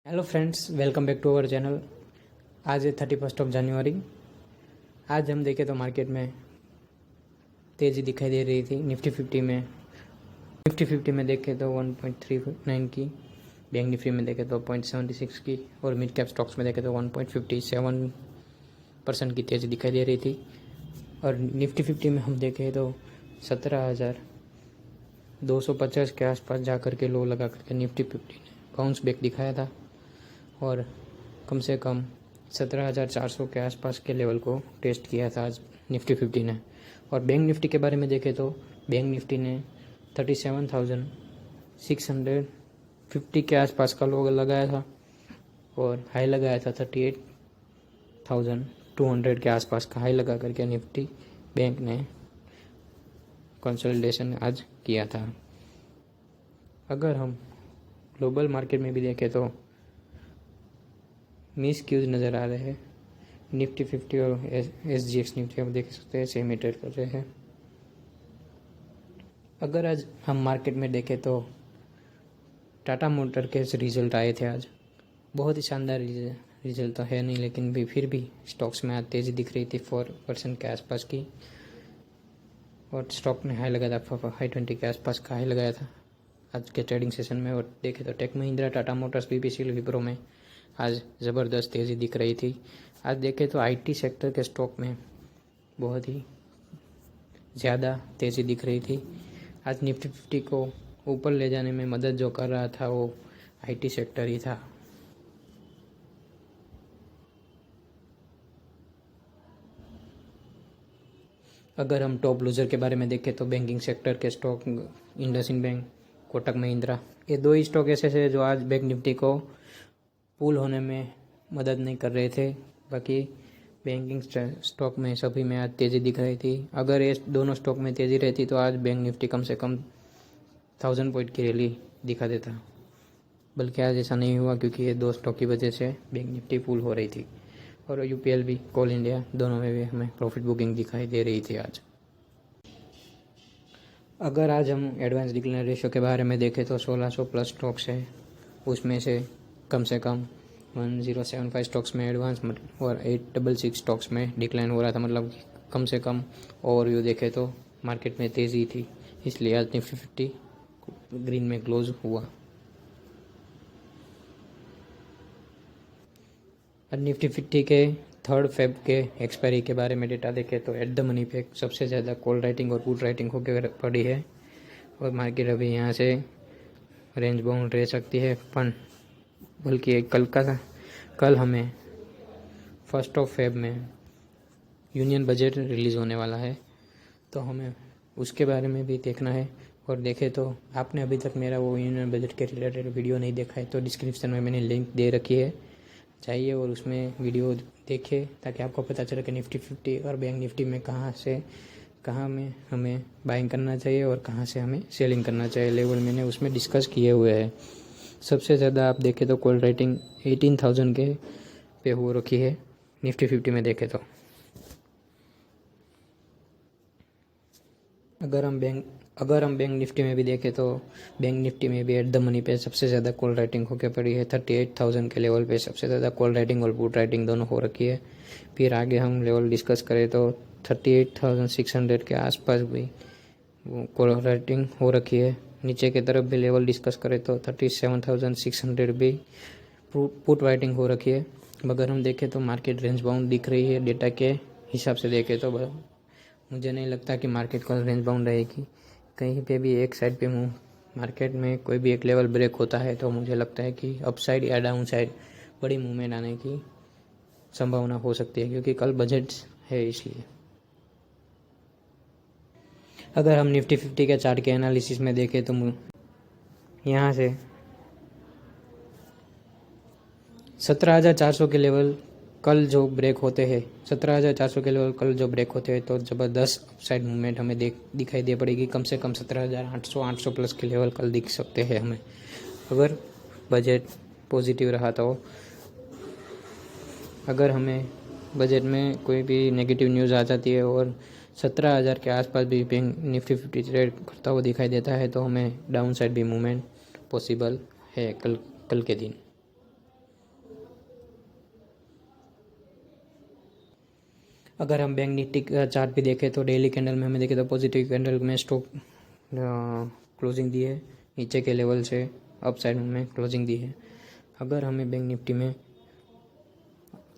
Hello friends, welcome back to our channel. आज है 31 जनवरी। आज हम देखें तो मार्केट में तेज़ी दिखाई दे रही थी। निफ्टी 50 में देखें तो 1.39 की, बैंक निफ्टी में देखें तो 0.76 की और मिड कैप स्टॉक्स में देखें तो 1.57% की तेज़ी दिखाई दे रही थी। और निफ्टी 50 में हम देखें तो 17,250 के आसपास जा कर के लो लगा करके निफ्टी 50 ने बाउंस बैक दिखाया था और कम से कम 17,400 के आसपास के लेवल को टेस्ट किया था आज निफ्टी 50 ने। और बैंक निफ्टी के बारे में देखें तो बैंक निफ्टी ने 37,650 के आसपास का लो लगाया था और हाई लगाया था 38,200 के आसपास का हाई लगा करके निफ्टी बैंक ने कंसोलिडेशन आज किया था। अगर हम ग्लोबल मार्केट में भी देखें तो मिस क्यूज नज़र आ रहे हैं। निफ्टी 50 और SGX निफ्टी हम देख सकते हैं सेम ही ट्रेड कर रहे हैं। अगर आज हम मार्केट में देखें तो टाटा मोटर के रिजल्ट आए थे आज। बहुत ही शानदार रिजल्ट तो है नहीं, लेकिन भी फिर भी स्टॉक्स में आज तेज़ी दिख रही थी 4% के आसपास की और स्टॉक ने हाई लगाया था, हाई 20 के आसपास का हाई लगाया था आज के ट्रेडिंग सेशन में। और देखें तो टेक महिंद्रा, टाटा मोटर्स, BPCL, विप्रो में आज ज़बरदस्त तेज़ी दिख रही थी। आज देखें तो IT सेक्टर के स्टॉक में बहुत ही ज़्यादा तेज़ी दिख रही थी। आज निफ्टी 50 को ऊपर ले जाने में मदद जो कर रहा था वो IT सेक्टर ही था। अगर हम टॉप लूजर के बारे में देखें तो बैंकिंग सेक्टर के स्टॉक इंडसइंड बैंक, कोटक महिंद्रा, ये दो ही स्टॉक ऐसे थे जो आज बैंक निफ्टी को पुल होने में मदद नहीं कर रहे थे। बाकी बैंकिंग स्टॉक में सभी में आज तेज़ी दिख रही थी। अगर ये दोनों स्टॉक में तेज़ी रहती तो आज बैंक निफ्टी कम से कम 1000 पॉइंट की रैली दिखा देता, बल्कि आज ऐसा नहीं हुआ क्योंकि ये दो स्टॉक की वजह से बैंक निफ्टी पुल हो रही थी। और UPL भी, कोल इंडिया, दोनों में भी हमें प्रॉफिट बुकिंग दिखाई दे रही थी आज। अगर आज हम एडवांस डिक्लाइन रेशियो के बारे में देखें तो 1600 प्लस स्टॉक्स है, उसमें से कम 1075 स्टॉक्स में एडवांस और 866 स्टॉक्स में डिक्लाइन हो रहा था, मतलब कम से कम ओवरव्यू देखें तो मार्केट में तेज़ी थी, इसलिए आज निफ्टी 50 ग्रीन में क्लोज हुआ। आज निफ्टी 50 के 3 फेब के एक्सपायरी के बारे में डेटा देखें तो एट द मनी पे सबसे ज़्यादा कॉल राइटिंग और पुट राइटिंग होकर पड़ी है और मार्केट अभी यहाँ से रेंज बाउंड रह सकती है। बल्कि कल हमें 1 फेब में यूनियन बजट रिलीज़ होने वाला है, तो हमें उसके बारे में भी देखना है। और देखें तो आपने अभी तक मेरा वो यूनियन बजट के रिलेटेड वीडियो नहीं देखा है तो डिस्क्रिप्शन में मैंने लिंक दे रखी है, चाहिए और उसमें वीडियो देखें ताकि आपको पता चले कि निफ्टी 50 और बैंक निफ्टी में कहाँ में हमें बाइंग करना चाहिए और कहाँ से हमें सेलिंग करना चाहिए। लेवल मैंने उसमें डिस्कस किए हुए हैं। सबसे ज़्यादा आप देखें तो कॉल राइटिंग 18,000 के पे हो रखी है निफ्टी 50 में देखें तो। अगर हम बैंक निफ्टी में भी देखें तो बैंक निफ्टी में भी एट द मनी पे सबसे ज़्यादा कॉल राइटिंग होकर पड़ी है। 38,000 के लेवल पे सबसे ज़्यादा कॉल राइटिंग और पुट राइटिंग दोनों हो रखी है। फिर आगे हम लेवल डिस्कस करें तो 38,600 के आसपास भी कॉल राइटिंग हो रखी है। नीचे की तरफ भी लेवल डिस्कस करें तो 37,600 भी पुट राइटिंग हो रखी है। अगर हम देखें तो मार्केट रेंज बाउंड दिख रही है डेटा के हिसाब से देखें तो मुझे नहीं लगता कि मार्केट को रेंज बाउंड रहेगी। कहीं पे भी एक साइड पे मार्केट में कोई भी एक लेवल ब्रेक होता है तो मुझे लगता है कि अप साइड या डाउन साइड बड़ी मूवमेंट आने की संभावना हो सकती है, क्योंकि कल बजट है इसलिए। अगर हम निफ्टी 50 के चार्ट के एनालिसिस में देखें तो यहाँ से 17,400 के लेवल कल जो ब्रेक होते हैं 17,400 के लेवल कल जो ब्रेक होते हैं तो ज़बरदस्त अपसाइड मूवमेंट हमें दिखाई दे पड़ेगी। कम से कम 17,800 प्लस के लेवल कल दिख सकते हैं हमें, अगर बजट पॉजिटिव रहा तो। अगर हमें बजट में कोई भी नेगेटिव न्यूज़ आ जाती है और 17,000 के आसपास भी बैंक निफ्टी 50 ट्रेड करता हुआ दिखाई देता है तो हमें डाउन साइड भी मूवमेंट पॉसिबल है कल के दिन। अगर हम बैंक निफ्टी का चार्ट भी देखें तो डेली कैंडल में हमें देखें तो पॉजिटिव कैंडल में स्टॉक क्लोजिंग दी है, नीचे के लेवल से अप साइड में क्लोजिंग दी है। अगर हमें बैंक निफ्टी में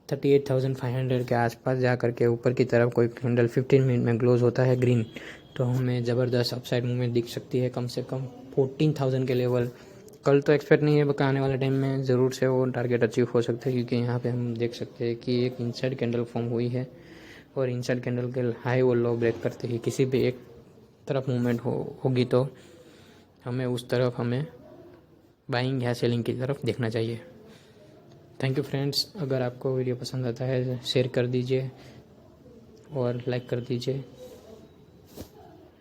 38,500 के आसपास जा कर के ऊपर की तरफ कोई कैंडल 15 मिनट में क्लोज होता है ग्रीन, तो हमें ज़बरदस्त अपसाइड मूवमेंट दिख सकती है। कम से कम 14,000 के लेवल कल तो एक्सपेक्ट नहीं है, बल्कि आने वाले टाइम में ज़रूर से वो टारगेट अचीव हो सकता है, क्योंकि यहाँ पे हम देख सकते हैं कि एक इनसाइड कैंडल फॉर्म हुई है और इनसाइड कैंडल के हाई और लो ब्रेक करते ही किसी भी एक तरफ मूवमेंट होगी तो हमें बाइंग या सेलिंग की तरफ देखना चाहिए। थैंक यू फ्रेंड्स, अगर आपको वीडियो पसंद आता है शेयर कर दीजिए और लाइक कर दीजिए।